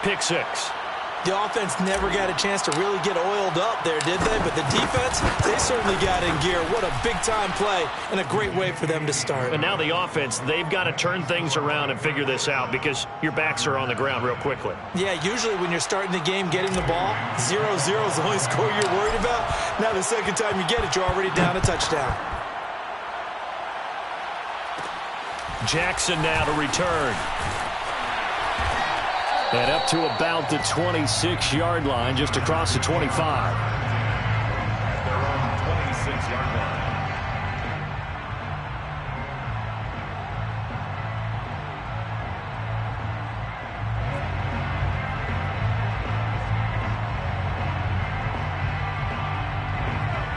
Pick six. The offense never got a chance to really get oiled up there, did they? But the defense, they certainly got in gear. What a big-time play and a great way for them to start. And now the offense, they've got to turn things around and figure this out because your backs are on the ground real quickly. Yeah, usually when you're starting the game getting the ball, 0-0 is the only score you're worried about. Now the second time you get it, you're already down a touchdown. Jackson now to return. And up to about the 26-yard line, just across the 25. They're on the 26-yard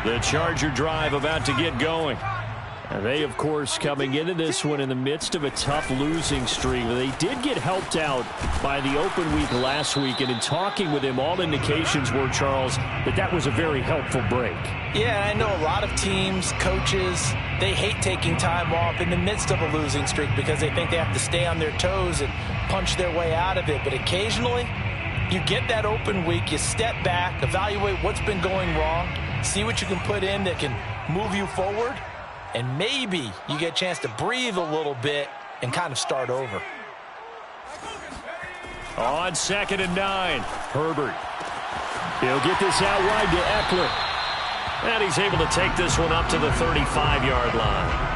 line. The Charger drive about to get going. And they, of course, coming into this one in the midst of a tough losing streak. They did get helped out by the open week last week, and in talking with him, all indications were, Charles, that was a very helpful break. Yeah, I know a lot of teams, coaches, they hate taking time off in the midst of a losing streak because they think they have to stay on their toes and punch their way out of it. But occasionally, you get that open week, you step back, evaluate what's been going wrong, see what you can put in that can move you forward, and maybe you get a chance to breathe a little bit and kind of start over. On 2nd and 9, Herbert. He'll get this out wide to Eckler. And he's able to take this one up to the 35-yard line.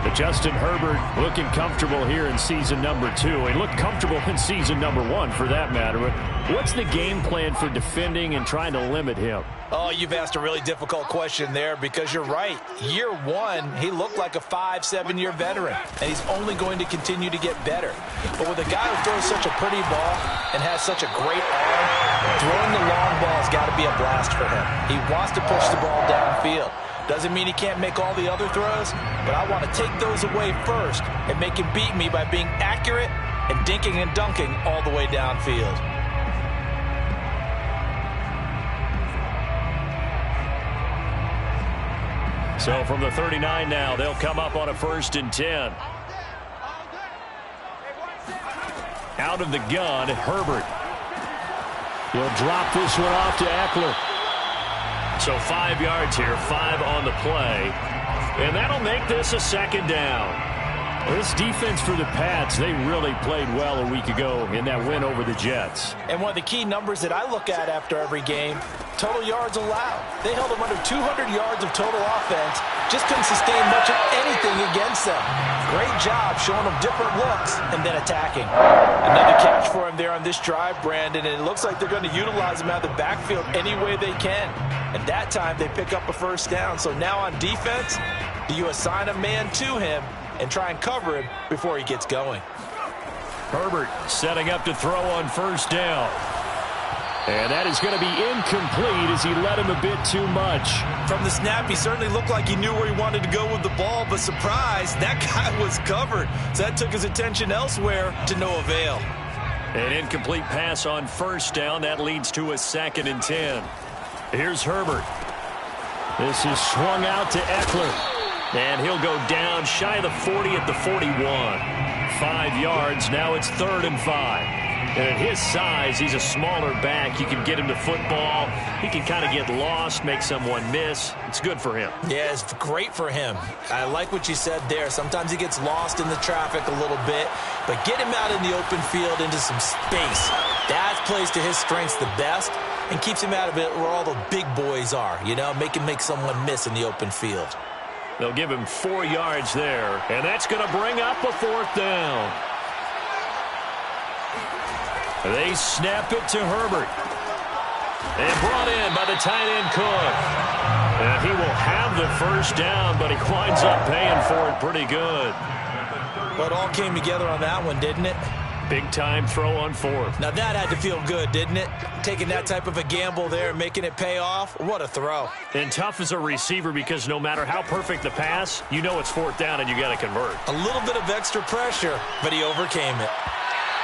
But Justin Herbert looking comfortable here in season number 2. He looked comfortable in season number 1, for that matter. But what's the game plan for defending and trying to limit him? Oh, you've asked a really difficult question there because you're right. Year 1, he looked like a 5-7-year veteran, and he's only going to continue to get better. But with a guy who throws such a pretty ball and has such a great arm, throwing the long ball has got to be a blast for him. He wants to push the ball downfield. Doesn't mean he can't make all the other throws, but I want to take those away first and make him beat me by being accurate and dinking and dunking all the way downfield. So from the 39 now, they'll come up on a 1st and 10. Out of the gun, Herbert. He'll drop this one off to Eckler. So 5 yards here, 5 on the play. And that'll make this a 2nd down. This defense for the Pats, they really played well a week ago in that win over the Jets. And one of the key numbers that I look at after every game, total yards allowed. They held them under 200 yards of total offense. Just couldn't sustain much of anything against them. Great job showing them different looks and then attacking. Another catch for him there on this drive, Brandon, and it looks like they're going to utilize him out of the backfield any way they can. And that time they pick up a 1st down. So now on defense, do you assign a man to him and try and cover him before he gets going? Herbert setting up to throw on 1st down. And that is going to be incomplete as he led him a bit too much. From the snap, he certainly looked like he knew where he wanted to go with the ball, but surprise, that guy was covered. So that took his attention elsewhere to no avail. An incomplete pass on 1st down. That leads to a 2nd and 10. Here's Herbert. This is swung out to Eckler. And he'll go down shy of the 40 at the 41. 5 yards. Now it's 3rd and 5. And at his size, he's a smaller back. You can get him to football. He can kind of get lost, make someone miss. It's good for him. Yeah, it's great for him. I like what you said there. Sometimes he gets lost in the traffic a little bit, but get him out in the open field into some space. That plays to his strengths the best and keeps him out of it where all the big boys are, you know, make him make someone miss in the open field. They'll give him 4 yards there, and that's going to bring up a 4th down. They snap it to Herbert. And brought in by the tight end Cook. And he will have the 1st down, but he winds up paying for it pretty good. Well, it all came together on that one, didn't it? Big time throw on 4th. Now that had to feel good, didn't it? Taking that type of a gamble there and making it pay off. What a throw. And tough as a receiver because no matter how perfect the pass, you know it's 4th down and you got to convert. A little bit of extra pressure, but he overcame it.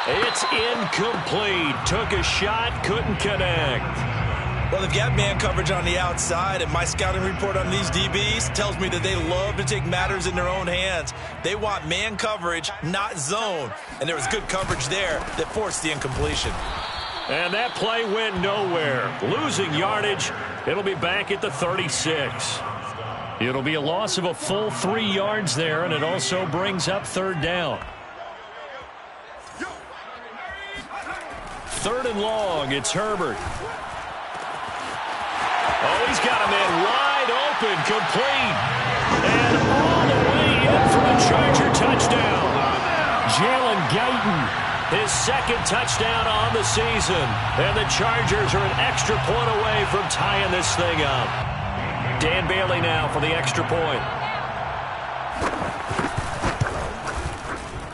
It's incomplete. Took a shot, couldn't connect. Well, they've got man coverage on the outside, and my scouting report on these DBs tells me that they love to take matters in their own hands. They want man coverage, not zone. And there was good coverage there that forced the incompletion. And that play went nowhere. Losing yardage. It'll be back at the 36. It'll be a loss of a full 3 yards there, and it also brings up third down. Third and long, it's Herbert. Oh, he's got a man wide open, complete. And all the way in for the Charger touchdown. Jalen Guyton, his second touchdown on the season. And the Chargers are an extra point away from tying this thing up. Dan Bailey now for the extra point.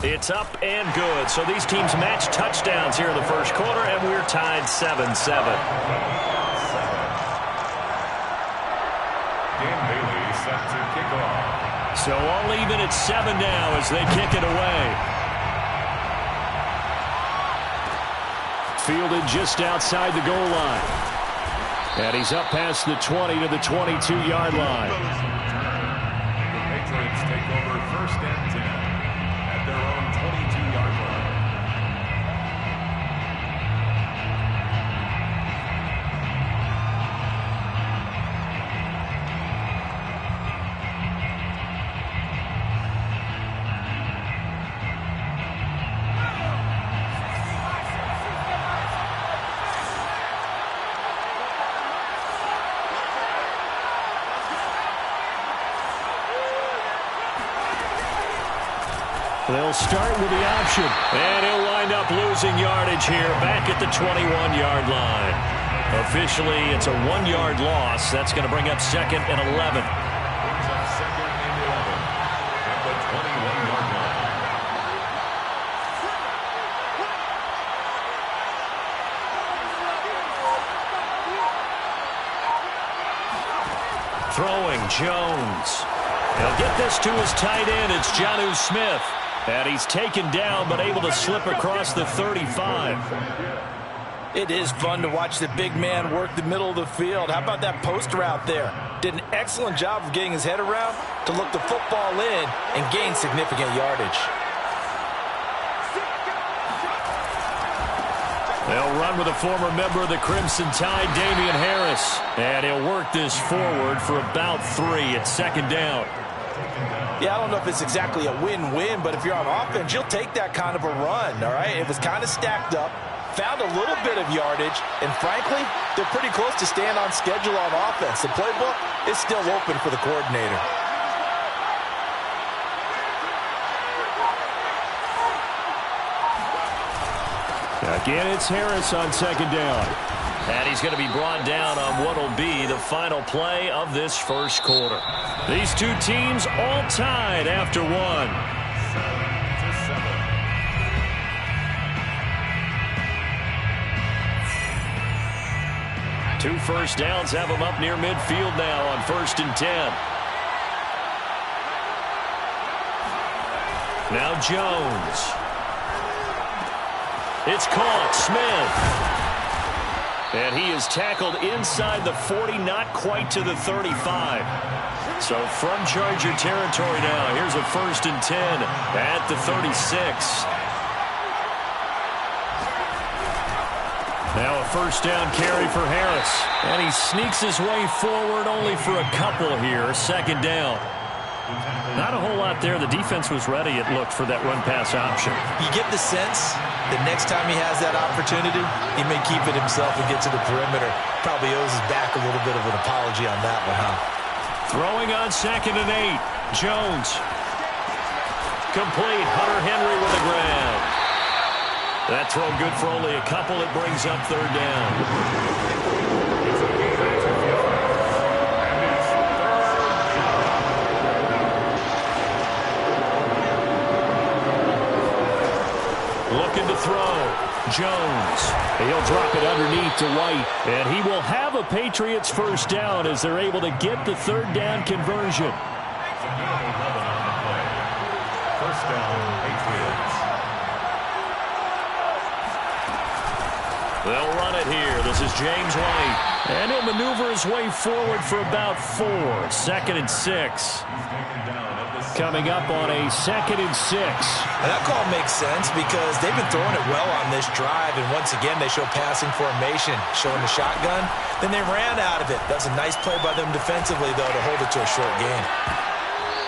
It's up and good. So these teams match touchdowns here in the first quarter, and we're tied 7-7. Dan Bailey set to kick off. So all even at 7 now as they kick it away. Fielded just outside the goal line. And he's up past the 20 to the 22-yard line. The Patriots take over first and 10 at their own 22-yard line. They'll start with the option, and he'll wind up losing yardage here back at the 21-yard line. Officially, it's a 1-yard loss. That's going to bring up second and 11. Brings up second and 11 at the 21-yard line. Throwing, Jones. He'll get this to his tight end. It's Jonnu Smith. And he's taken down, but able to slip across the 35. It is fun to watch the big man work the middle of the field. How about that post route there? Did an excellent job of getting his head around to look the football in and gain significant yardage. They'll run with a former member of the Crimson Tide, Damian Harris. And he'll work this forward for about 3 at second down. Yeah, I don't know if it's exactly a win-win, but if you're on offense, you'll take that kind of a run, all right? It was kind of stacked up, found a little bit of yardage, and frankly, they're pretty close to staying on schedule on offense. The playbook is still open for the coordinator. Again, it's Harris on second down. And he's going to be brought down on what will be the final play of this first quarter. These two teams all tied after 1. 2 first downs have them up near midfield now on 1st and 10. Now Jones. It's caught. Smith. And he is tackled inside the 40, not quite to the 35. So from Charger territory now, here's a 1st and 10 at the 36. Now a first down carry for Harris. And he sneaks his way forward only for a couple here. Second down. Not a whole lot there. The defense was ready, it looked, for that run-pass option. You get the sense that next time he has that opportunity, he may keep it himself and get to the perimeter. Probably owes his back a little bit of an apology on that one, huh? Throwing on 2nd and 8. Jones. Complete. Hunter Henry with the ground. That throw good for only a couple. It brings up third down. Looking to throw. Jones. He'll drop it underneath to White. And he will have a Patriots first down as they're able to get the third down conversion. First down, Patriots. They'll run it here. This is James White. And he'll maneuver his way forward for about 4. 2nd and 6. Coming up on a 2nd and 6. And that call makes sense because they've been throwing it well on this drive. And once again, they show passing formation, showing the shotgun. Then they ran out of it. That's a nice play by them defensively, though, to hold it to a short gain.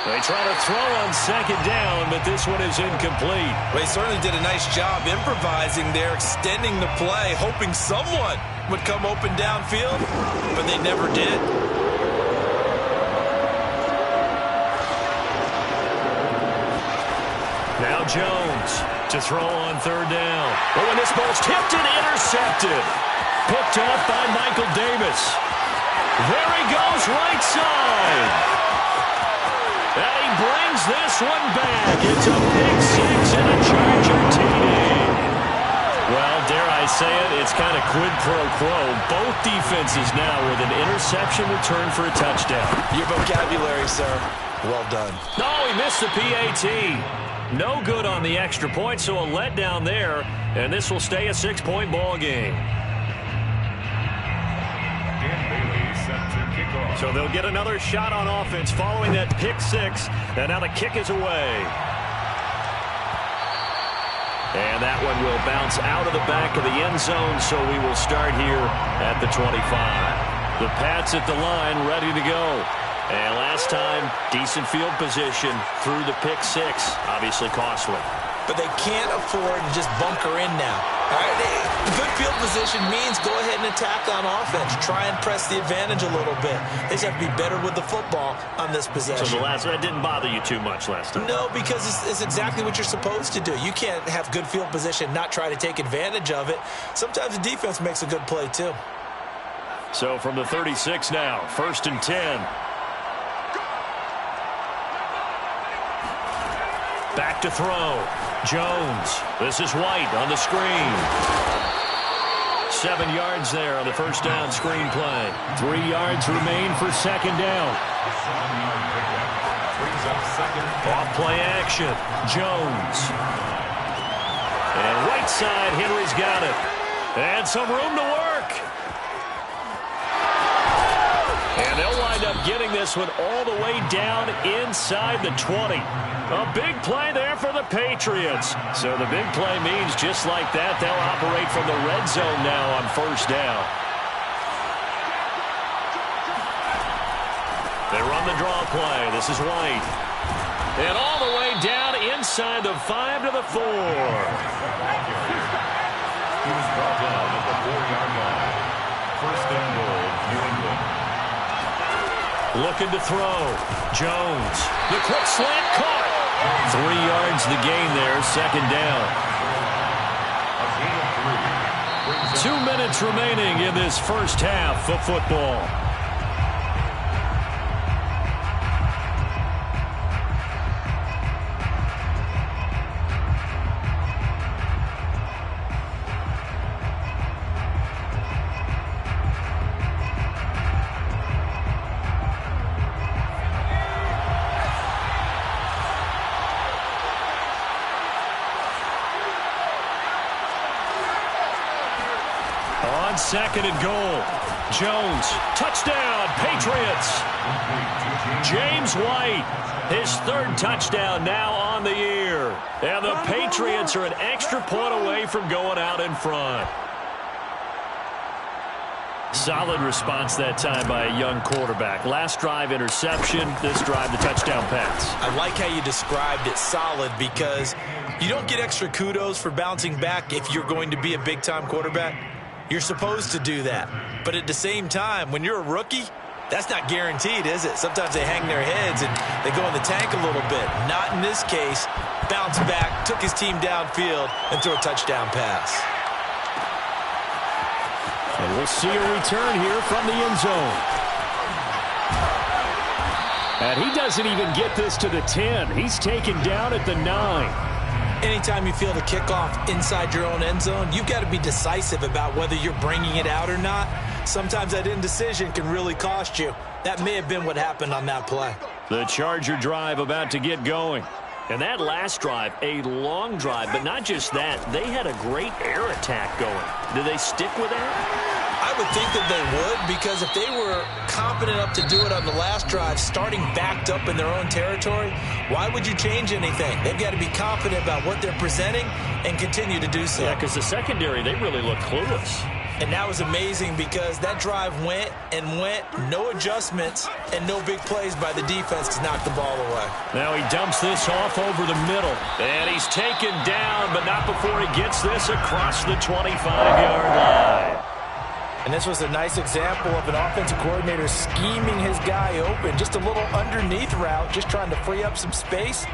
They try to throw on 2nd down, but this one is incomplete. Well, they certainly did a nice job improvising there, extending the play, hoping someone would come open downfield, but they never did. Now Jones to throw on 3rd down. But when this ball's tipped and intercepted. Picked up by Michael Davis. There he goes, right side. And he brings this one back. It's a big 6 and a Charger TD. Well, dare I say it, it's kind of quid pro quo. Both defenses now with an interception return for a touchdown. Your vocabulary, sir. Well done. No, he missed the PAT. No good on the extra point, so a letdown there. And this will stay a 6-point ball game. So they'll get another shot on offense following that pick 6. And now the kick is away. And that one will bounce out of the back of the end zone, so we will start here at the 25. The Pats at the line, ready to go. And last time, decent field position through the pick 6. Obviously costly. But they can't afford to just bunker in now. All right, good field position means go ahead and attack on offense. Try and press the advantage a little bit. They just have to be better with the football on this possession. So that didn't bother you too much last time? No, because it's exactly what you're supposed to do. You can't have good field position, not try to take advantage of it. Sometimes the defense makes a good play too. So from the 36 now, 1st and 10. Back to throw. Jones. This is White on the screen. 7 yards there on the 1st down screen play. 3 yards remain for 2nd down. Off play action. Jones. And right side, Henry's got it. And some room to work. And they'll wind up getting this one all the way down inside the 20. A big play there for the Patriots. So the big play means just like that, they'll operate from the red zone now on 1st down. They run the draw play. This is White. And all the way down inside the 5 to the 4. He was brought down at the 4-yard line. 1st and goal, New England. Looking to throw. Jones. The quick slant caught. 3 yards the gain there, 2nd down. 2 minutes remaining in this 1st half of football. On 2nd and goal. Jones, touchdown, Patriots. James White, his 3rd touchdown now on the year. And the Patriots are an extra point away from going out in front. Solid response that time by a young quarterback. Last drive, interception. This drive, the touchdown pass. I like how you described it, solid, because you don't get extra kudos for bouncing back if you're going to be a big-time quarterback. You're supposed to do that. But at the same time, when you're a rookie, that's not guaranteed, is it? Sometimes they hang their heads and they go in the tank a little bit. Not in this case. Bounced back, took his team downfield, and threw a touchdown pass. And we'll see a return here from the end zone. And he doesn't even get this to the 10. He's taken down at the 9. Anytime you feel the kickoff inside your own end zone, you've got to be decisive about whether you're bringing it out or not. Sometimes that indecision can really cost you. That may have been what happened on that play. The Charger drive about to get going. And that last drive, a long drive, but not just that. They had a great air attack going. Do they stick with that? I would think that they would, because if they were confident enough to do it on the last drive, starting backed up in their own territory, why would you change anything? They've got to be confident about what they're presenting and continue to do so. Yeah, because the secondary, they really look clueless. And that was amazing because that drive went and went, no adjustments, and no big plays by the defense to knock the ball away. Now he dumps this off over the middle. And he's taken down, but not before he gets this across the 25-yard line. And this was a nice example of an offensive coordinator scheming his guy open. Just a little underneath route, just trying to free up some space,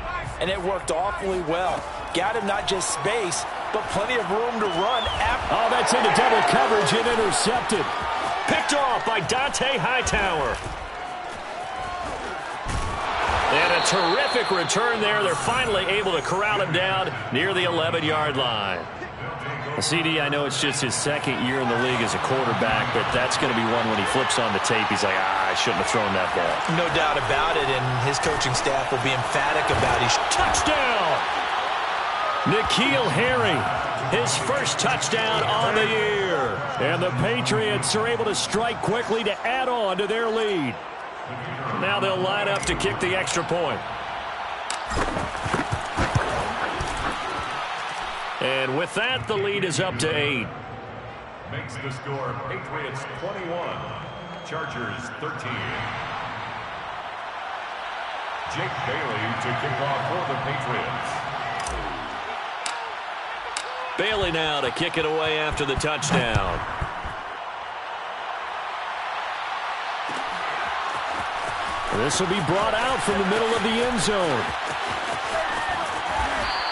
and it worked awfully well. Got him not just space, but plenty of room to run. Oh, that's into double coverage and intercepted. Picked off by Dante Hightower. And a terrific return there. They're finally able to corral him down near the 11-yard line. CD, I know it's just his second year in the league as a quarterback, but that's going to be one when he flips on the tape. He's like, I shouldn't have thrown that ball. No doubt about it, and his coaching staff will be emphatic about it. Touchdown! N'Keal Harry, his first touchdown on the year. And the Patriots are able to strike quickly to add on to their lead. Now they'll line up to kick the extra point. And with that, the lead is up to 8. Makes the score Patriots 21, Chargers 13. Jake Bailey to kick off for the Patriots. Bailey now to kick it away after the touchdown. This will be brought out from the middle of the end zone.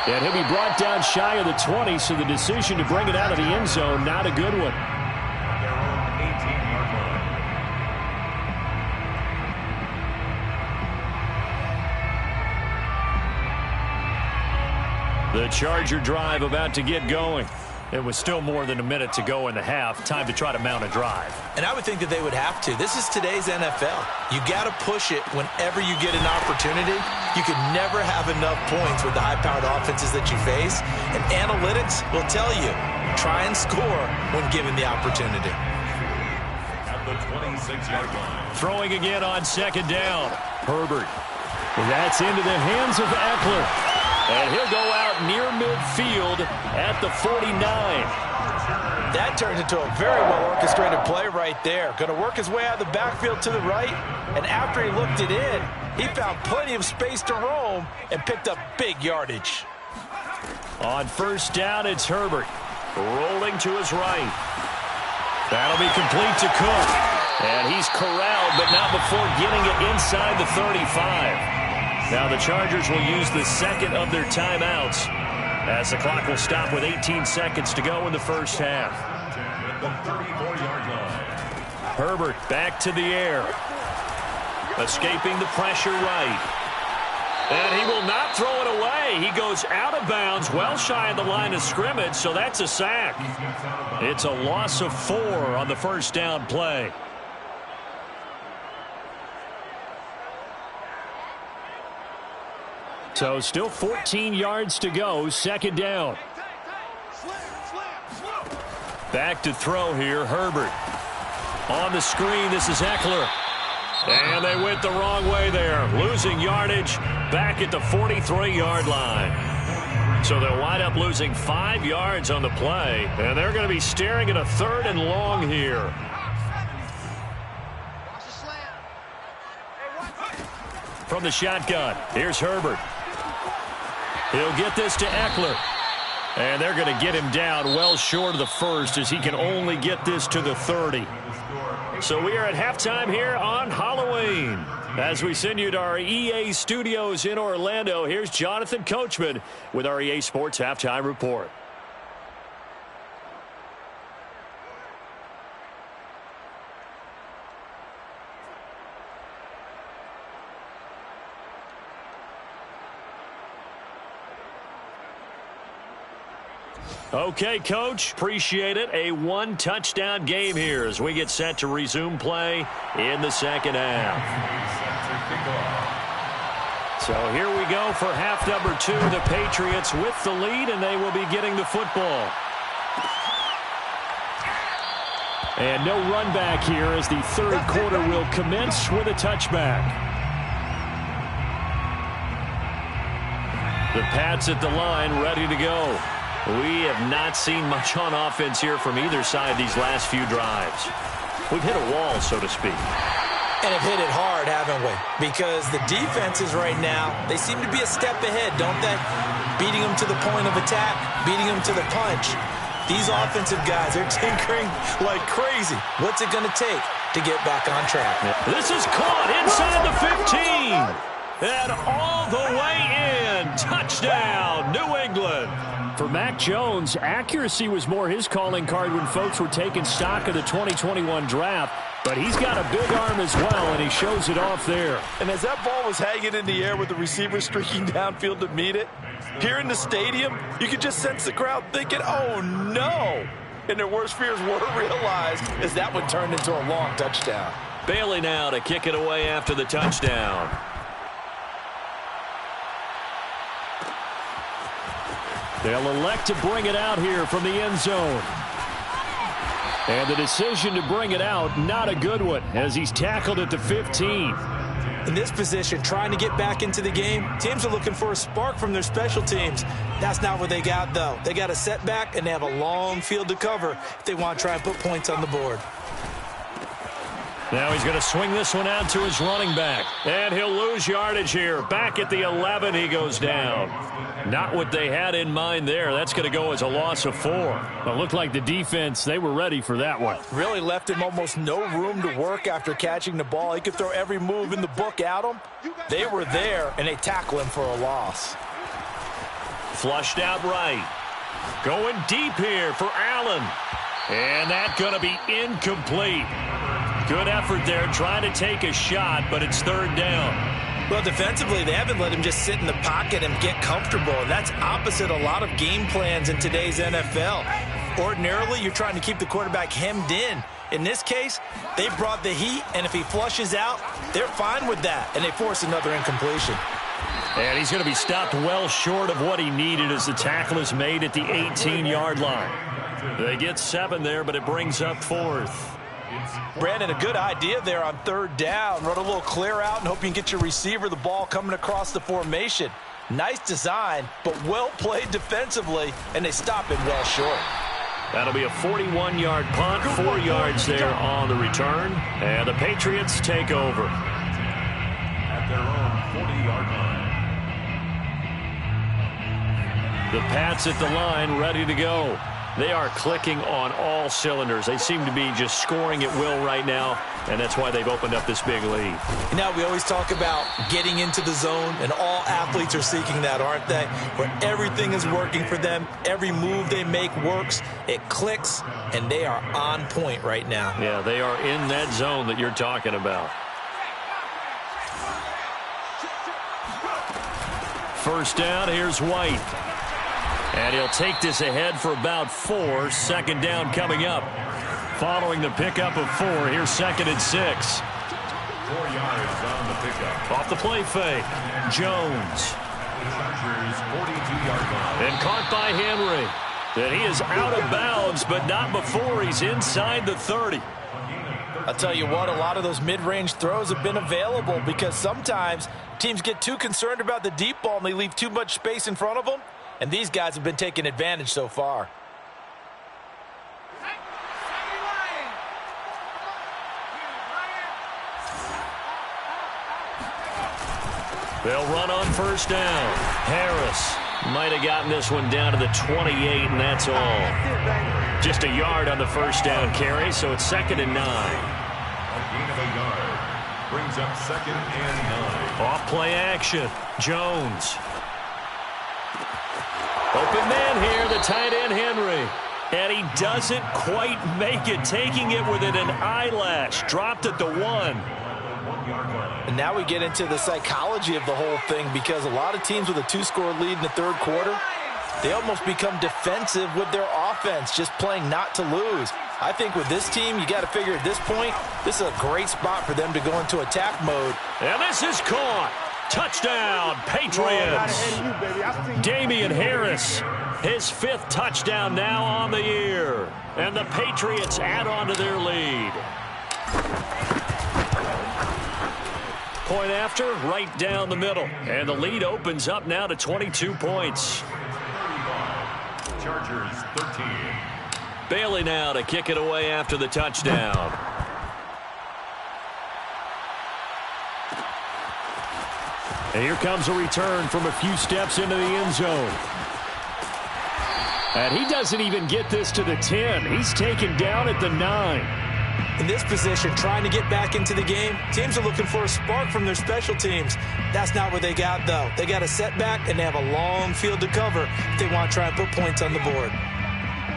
And he'll be brought down shy of the 20, so the decision to bring it out of the end zone, not a good one. Their own 18-yard line. The Charger drive about to get going. It was still more than a minute to go in the half. Time to try to mount a drive. And I would think that they would have to. This is today's NFL. You got to push it whenever you get an opportunity. You can never have enough points with the high-powered offenses that you face. And analytics will tell you, try and score when given the opportunity. At the 26-yard line. Throwing again on second down. Herbert. That's into the hands of Eckler. And he'll go out near midfield at the 49. That turns into a very well-orchestrated play right there. Going to work his way out of the backfield to the right. And after he looked it in, he found plenty of space to roam and picked up big yardage. On first down, it's Herbert. Rolling to his right. That'll be complete to Cook. And he's corralled, but not before getting it inside the 35. Now the Chargers will use the second of their timeouts as the clock will stop with 18 seconds to go in the first half. The 34-yard line. Herbert back to the air. Escaping the pressure right. And he will not throw it away. He goes out of bounds well shy of the line of scrimmage, so that's a sack. It's a loss of 4 on the first down play. So still 14 yards to go, second down. Back to throw here, Herbert. On the screen, this is Eckler. And they went the wrong way there, losing yardage back at the 43-yard line. So they'll wind up losing 5 yards on the play, and they're going to be staring at a 3rd and long here. From the shotgun, here's Herbert. He'll get this to Eckler. And they're going to get him down well short of the first as he can only get this to the 30. So we are at halftime here on Halloween. As we send you to our EA studios in Orlando, here's Jonathan Coachman with our EA Sports Halftime Report. Okay, Coach, appreciate it. A one-touchdown game here as we get set to resume play in the second half. So here we go for half number 2. The Patriots with the lead, and they will be getting the football. And no run back here as the third quarter will commence with a touchback. The Pats at the line, ready to go. We have not seen much on offense here from either side these last few drives. We've hit a wall, so to speak. And have hit it hard, haven't we? Because the defenses right now, they seem to be a step ahead, don't they? Beating them to the point of attack, beating them to the punch. These offensive guys are tinkering like crazy. What's it going to take to get back on track? This is caught inside the 15. And all the way in. Touchdown, New England. For Mac Jones, accuracy was more his calling card when folks were taking stock of the 2021 draft. But he's got a big arm as well, and he shows it off there. And as that ball was hanging in the air with the receiver streaking downfield to meet it, here in the stadium, you could just sense the crowd thinking, oh, no. And their worst fears were realized as that one turned into a long touchdown. Bailey now to kick it away after the touchdown. They'll elect to bring it out here from the end zone. And the decision to bring it out, not a good one, as he's tackled at the 15. In this position, trying to get back into the game, teams are looking for a spark from their special teams. That's not what they got, though. They got a setback, and they have a long field to cover if they want to try and put points on the board. Now he's going to swing this one out to his running back. And he'll lose yardage here. Back at the 11, he goes down. Not what they had in mind there. That's going to go as a loss of 4. But it looked like the defense, they were ready for that one. Really left him almost no room to work after catching the ball. He could throw every move in the book at him. They were there, and they tackle him for a loss. Flushed out right. Going deep here for Allen. And that's going to be incomplete. Good effort there, trying to take a shot, but it's third down. Well, defensively, they haven't let him just sit in the pocket and get comfortable, and that's opposite a lot of game plans in today's NFL. Ordinarily, you're trying to keep the quarterback hemmed in. In this case, they brought the heat, and if he flushes out, they're fine with that, and they force another incompletion. And he's going to be stopped well short of what he needed as the tackle is made at the 18-yard line. They get 7 there, but it brings up 4th. Brandon, a good idea there on third down. Run a little clear out and hope you can get your receiver the ball coming across the formation. Nice design, but well played defensively, and they stop him well short. That'll be a 41-yard punt, 4 yards there on the return, and the Patriots take over. At their own 40-yard line. The Pats at the line, ready to go. They are clicking on all cylinders. They seem to be just scoring at will right now, and that's why they've opened up this big lead. Now, we always talk about getting into the zone, and all athletes are seeking that, aren't they? Where everything is working for them, every move they make works, it clicks, and they are on point right now. Yeah, they are in that zone that you're talking about. First down, here's White. And he'll take this ahead for about 4. Second down coming up. Following the pickup of 4, here's 2nd and 6. 4 yards on the pickup. Off the play fake. Jones. Chargers 42-yard line. And caught by Henry. And he is out of bounds, but not before he's inside the 30. I'll tell you what, a lot of those mid-range throws have been available because sometimes teams get too concerned about the deep ball and they leave too much space in front of them. And these guys have been taking advantage so far. They'll run on first down. Harris might have gotten this one down to the 28, and that's all. Just a yard on the first down carry, so it's 2nd and 9. A gain of a yard. Brings up 2nd and 9. Off play action. Jones. Open man here, the tight end Henry. And he doesn't quite make it, taking it within an eyelash. Dropped at the 1. And now we get into the psychology of the whole thing because a lot of teams with a 2-score lead in the third quarter, they almost become defensive with their offense, just playing not to lose. I think with this team, you got to figure at this point, this is a great spot for them to go into attack mode. And this is caught. Touchdown, Patriots. Damian Harris, his 5th touchdown now on the year. And the Patriots add on to their lead. Point after, right down the middle. And the lead opens up now to 22 points. Chargers 13. Bailey now to kick it away after the touchdown. And here comes a return from a few steps into the end zone. And he doesn't even get this to the 10. He's taken down at the 9. In this position, trying to get back into the game, teams are looking for a spark from their special teams. That's not what they got, though. They got a setback, and they have a long field to cover if they want to try and put points on the board.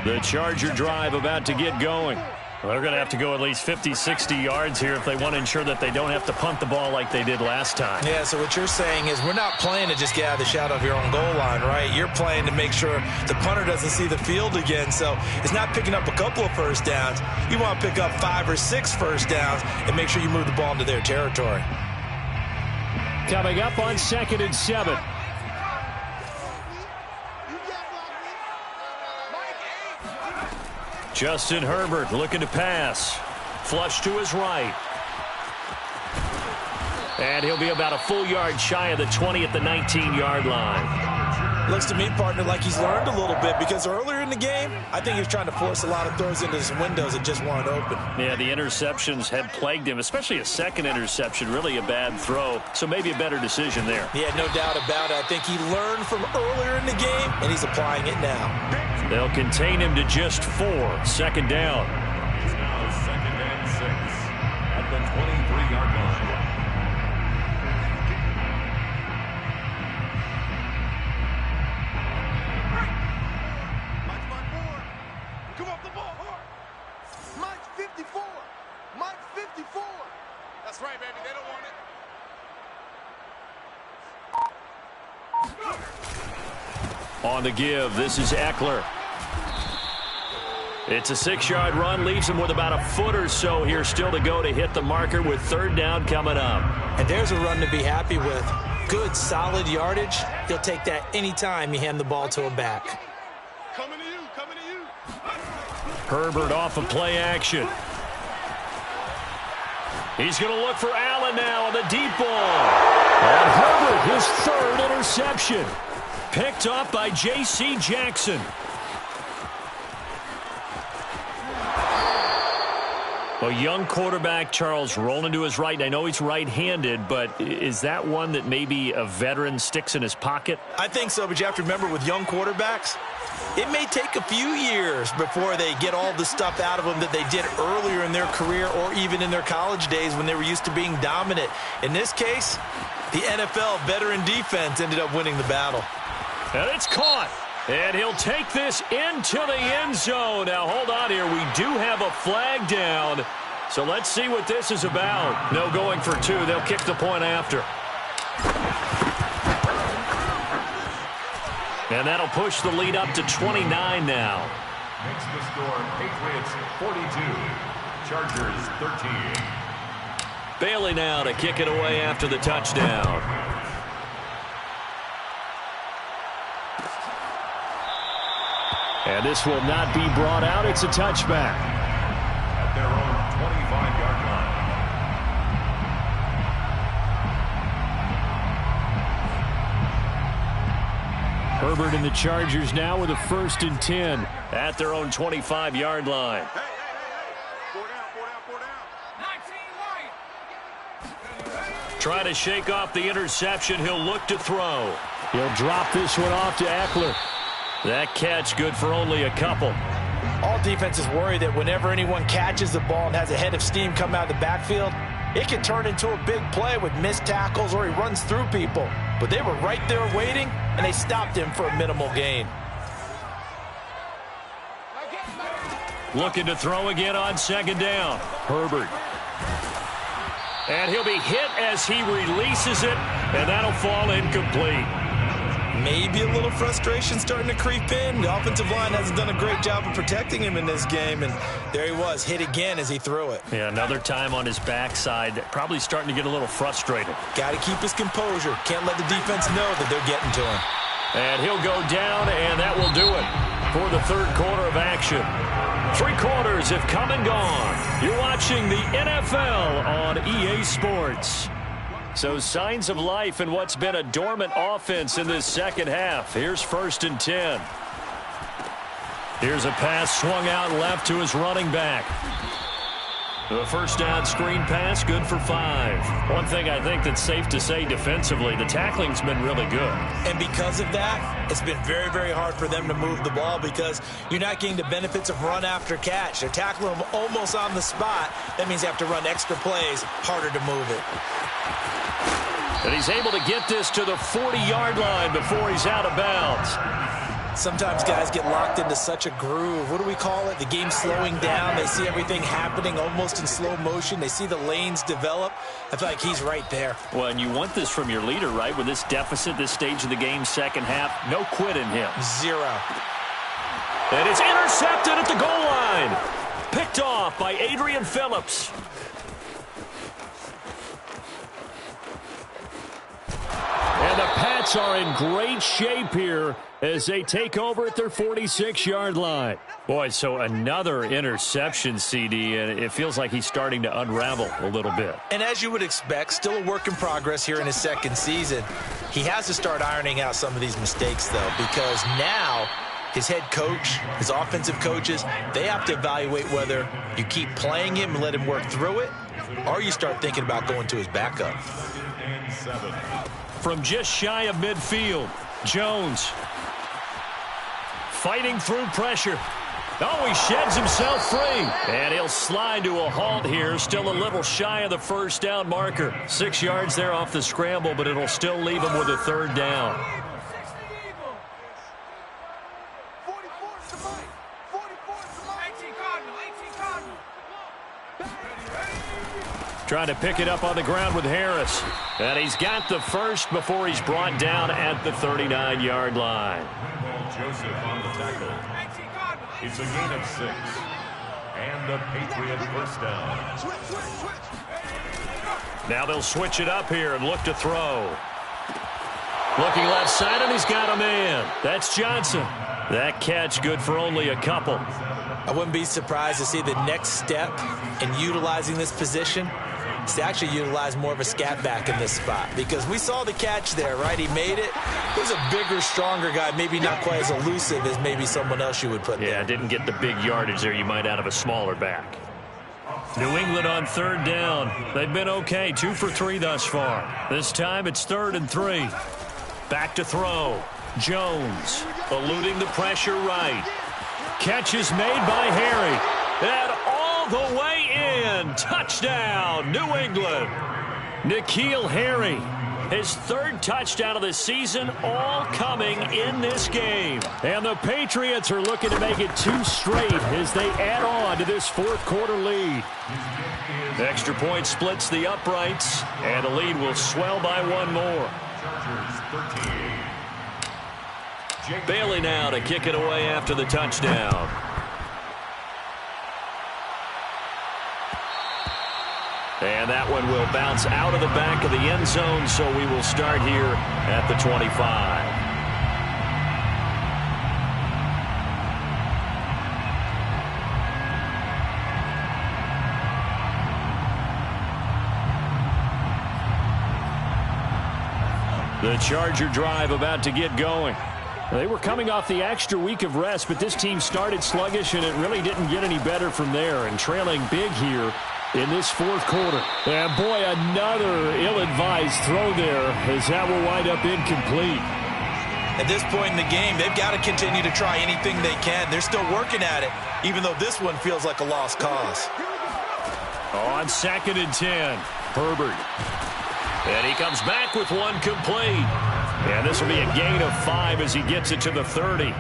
The Charger drive about to get going. Well, they're going to have to go at least 50, 60 yards here if they want to ensure that they don't have to punt the ball like they did last time. Yeah, so what you're saying is we're not playing to just get out of the shadow of your own goal line, right? You're playing to make sure the punter doesn't see the field again. So it's not picking up a couple of first downs. You want to pick up 5 or 6 first downs and make sure you move the ball into their territory. Coming up on 2nd and 7. Justin Herbert looking to pass. Flush to his right. And he'll be about a full yard shy of the 20 at the 19-yard line. Looks to me, partner, like he's learned a little bit because earlier in the game, I think he was trying to force a lot of throws into some windows that just weren't open. Yeah, the interceptions had plagued him, especially a second interception, really a bad throw. So maybe a better decision there. Yeah, no doubt about it. I think he learned from earlier in the game, and he's applying it now. They'll contain him to just 4. 2nd down. It's now 2nd and 6 at the 23-yard line. Mike's my board. Come off the ball. Mike's 54. Mike's 54. That's right, baby. They don't want it. On the give, this is Eckler. It's a 6-yard run, leaves him with about a foot or so here still to go to hit the marker with 3rd down coming up. And there's a run to be happy with. Good, solid yardage. He'll take that anytime you hand the ball to a back. Coming to you. Coming to you. Herbert off of play action. He's going to look for Allen now on the deep ball. And Herbert, his 3rd interception. Picked off by J.C. Jackson. A young quarterback, Charles, rolling to his right. I know he's right-handed, but is that one that maybe a veteran sticks in his pocket? I think so, but you have to remember with young quarterbacks, it may take a few years before they get all the stuff out of them that they did earlier in their career or even in their college days when they were used to being dominant. In this case, the NFL veteran defense ended up winning the battle. And it's caught. And he'll take this into the end zone. Now, hold on here. We do have a flag down. So let's see what this is about. No going for 2. They'll kick the point after. And that'll push the lead up to 29 now. Makes the score Patriots 42, Chargers 13. Bailey now to kick it away after the touchdown. And this will not be brought out. It's a touchback. At their own 25-yard line. Herbert and the Chargers now with a 1st and 10 at their own 25-yard line. Hey. 4 down. Trying to shake off the interception. He'll look to throw. He'll drop this one off to Eckler. That catch good for only a couple. All defenses worry that whenever anyone catches the ball and has a head of steam come out of the backfield, it can turn into a big play with missed tackles or he runs through people. But they were right there waiting, and they stopped him for a minimal gain. Looking to throw again on 2nd down. Herbert. And he'll be hit as he releases it, and that'll fall incomplete. Maybe a little frustration starting to creep in. The offensive line hasn't done a great job of protecting him in this game, and there he was, hit again as he threw it. Yeah, another time on his backside, probably starting to get a little frustrated. Got to keep his composure. Can't let the defense know that they're getting to him. And he'll go down, and that will do it for the third quarter of action. 3 quarters have come and gone. You're watching the NFL on EA Sports. So signs of life in what's been a dormant offense in this second half. Here's 1st and 10. Here's a pass swung out left to his running back. The first down screen pass, good for 5. One thing I think that's safe to say defensively, the tackling's been really good. And because of that, it's been very, very hard for them to move the ball because you're not getting the benefits of run after catch. They're tackling them almost on the spot. That means they have to run extra plays, harder to move it. And he's able to get this to the 40-yard line before he's out of bounds. Sometimes guys get locked into such a groove. What do we call it? The game's slowing down. They see everything happening almost in slow motion. They see the lanes develop. I feel like he's right there. Well, and you want this from your leader, right? With this deficit, this stage of the game, second half, no quit in him. 0. And it's intercepted at the goal line. Picked off by Adrian Phillips. And the Pats are in great shape here as they take over at their 46-yard line. Boy, so another interception, CD, and it feels like he's starting to unravel a little bit. And as you would expect, still a work in progress here in his second season. He has to start ironing out some of these mistakes, though, because now his head coach, his offensive coaches, they have to evaluate whether you keep playing him and let him work through it, or you start thinking about going to his backup. From just shy of midfield, Jones fighting through pressure. Oh, he sheds himself free. And he'll slide to a halt here, still a little shy of the first down marker. 6 yards there off the scramble, but it'll still leave him with a third down. Trying to pick it up on the ground with Harris. And he's got the first before he's brought down at the 39-yard line. Joseph on the tackle. It's a gain of 6. And the Patriot first down. Now they'll switch it up here and look to throw. Looking left side, and he's got a man. That's Johnson. That catch good for only a couple. I wouldn't be surprised to see the next step in utilizing this position is to actually utilize more of a scat back in this spot, because we saw the catch there, right? He made it. He was a bigger, stronger guy, maybe not quite as elusive as maybe someone else you would put there. Yeah, didn't get the big yardage there you might out of a smaller back. New England on third down. They've been okay, 2 for 3 thus far. This time it's 3rd and 3. Back to throw. Jones eluding the pressure right. Catch is made by Harry. And all the way in. Touchdown, New England. N'Keal Harry. His 3rd touchdown of the season, all coming in this game. And the Patriots are looking to make it 2 straight as they add on to this 4th quarter lead. Extra point splits the uprights, and the lead will swell by 1 more. Bailey now to kick it away after the touchdown. And that one will bounce out of the back of the end zone, so we will start here at the 25. The Charger drive about to get going. They were coming off the extra week of rest, but this team started sluggish, and it really didn't get any better from there, and trailing big here in this 4th quarter. And boy, another ill-advised throw there, as that will wind up incomplete. At this point in the game, they've got to continue to try anything they can. They're still working at it, even though this one feels like a lost cause. On 2nd and 10, Herbert. And he comes back with one complete. And this will be a gain of 5 as he gets it to the 30.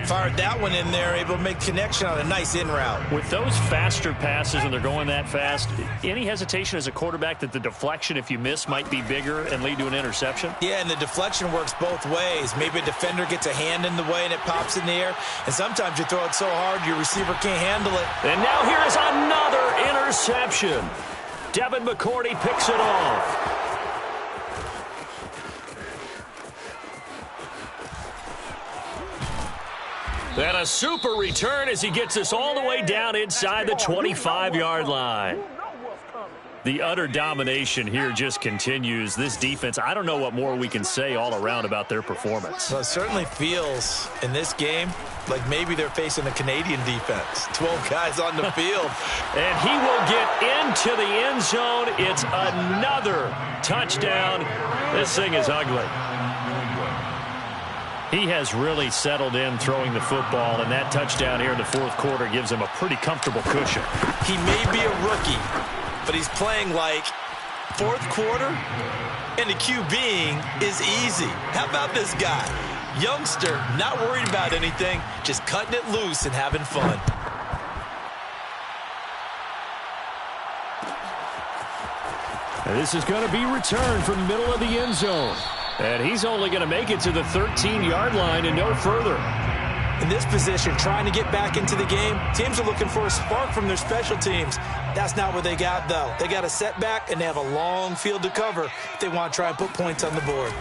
Fired that one in there, able to make connection on a nice in route. With those faster passes and they're going that fast, any hesitation as a quarterback that the deflection, if you miss, might be bigger and lead to an interception? Yeah, and the deflection works both ways. Maybe a defender gets a hand in the way and it pops in the air. And sometimes you throw it so hard your receiver can't handle it. And now here is another interception. Devin McCourty picks it off. And a super return as he gets us all the way down inside the 25-yard line. The utter domination here just continues. This defense, I don't know what more we can say all around about their performance. Well, it certainly feels in this game like maybe they're facing a Canadian defense. 12 guys on the field. And he will get into the end zone. It's another touchdown. This thing is ugly. He has really settled in throwing the football, and that touchdown here in the fourth quarter gives him a pretty comfortable cushion. He may be a rookie, but he's playing like fourth quarter, and the QBing is easy. How about this guy? Youngster, not worried about anything, just cutting it loose and having fun. And this is going to be returned from the middle of the end zone. And he's only going to make it to the 13-yard line and no further. In this position, trying to get back into the game, teams are looking for a spark from their special teams. That's not what they got, though. They got a setback, and they have a long field to cover if they want to try and put points on the board.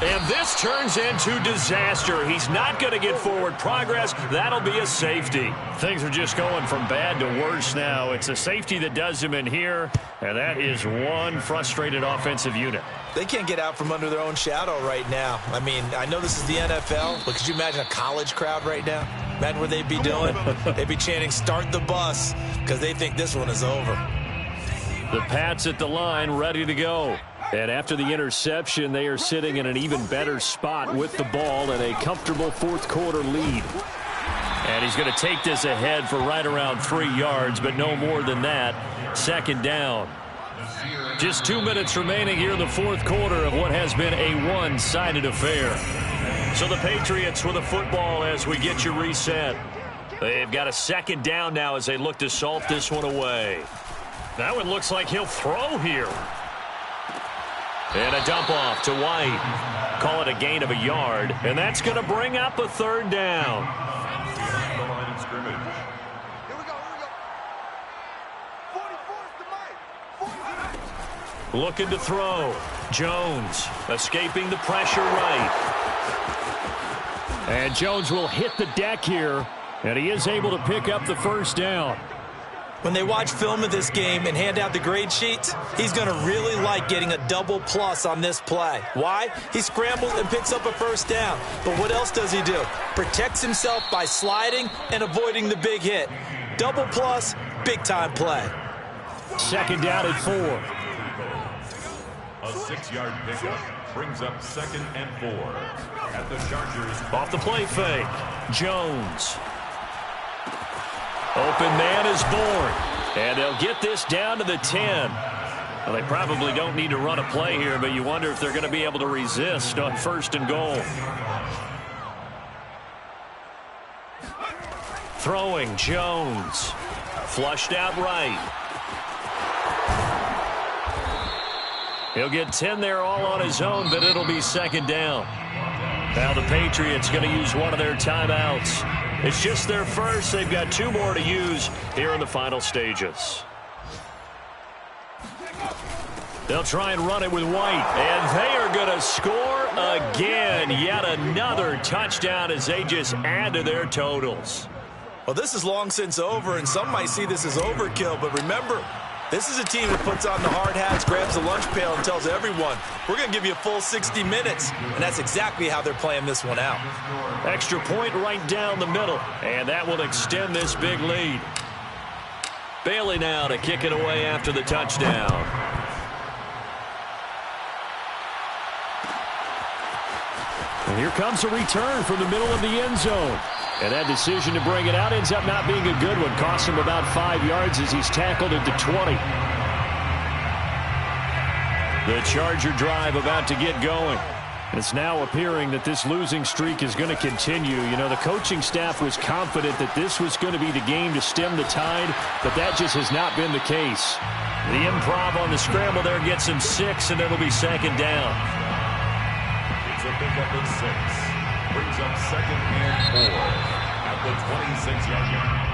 And this turns into disaster. He's not going to get forward progress. That'll be a safety. Things are just going from bad to worse now. It's a safety that does him in here, and that is one frustrated offensive unit. They can't get out from under their own shadow right now. I mean, I know this is the NFL, but could you imagine a college crowd right now? Imagine what they'd be doing. They'd be chanting, "Start the bus," because they think this one is over. The Pats at the line, ready to go. And after the interception, they are sitting in an even better spot with the ball and a comfortable fourth quarter lead. And he's going to take this ahead for right around 3 yards, but no more than that. Second down. Just 2 minutes remaining here in the fourth quarter of what has been a one-sided affair. So the Patriots with the football as we get you reset. They've got a second down now as they look to salt this one away. That one looks like he'll throw here. And a dump off to White. Call it a gain of a yard. And that's going to bring up a third down. The line of scrimmage. Here we go. 44 is the mic. Looking to throw. Jones escaping the pressure right. And Jones will hit the deck here. And he is able to pick up the first down. When they watch film of this game and hand out the grade sheets, he's going to really like getting a double plus on this play. Why? He scrambles and picks up a first down. But what else does he do? Protects himself by sliding and avoiding the big hit. Double plus, big-time play. Second down and 4. A 6-yard pickup brings up 2nd and 4 at the Chargers. Off the play fake. Jones. Open man is born. And they'll get this down to the 10. Well, they probably don't need to run a play here, but you wonder if they're going to be able to resist on 1st and goal. Throwing, Jones. Flushed out right. He'll get 10 there all on his own, but it'll be second down. Now the Patriots going to use one of their timeouts. It's just their first. They've got 2 more to use here in the final stages. They'll try and run it with White. And they are going to score again. Yet another touchdown as they just add to their totals. Well, this is long since over, and some might see this as overkill. But remember, this is a team that puts on the hard hats, grabs the lunch pail, and tells everyone, we're going to give you a full 60 minutes. And that's exactly how they're playing this one out. Extra point right down the middle. And that will extend this big lead. Bailey now to kick it away after the touchdown. And here comes a return from the middle of the end zone. And that decision to bring it out ends up not being a good one. Costs him about 5 yards as he's tackled at the 20. The Charger drive about to get going. And it's now appearing that this losing streak is going to continue. You know, the coaching staff was confident that this was going to be the game to stem the tide, but that just has not been the case. The improv on the scramble there gets him 6, and it'll be second down. It's a pickup of 6. Brings up second and 4 at the 26-yard line.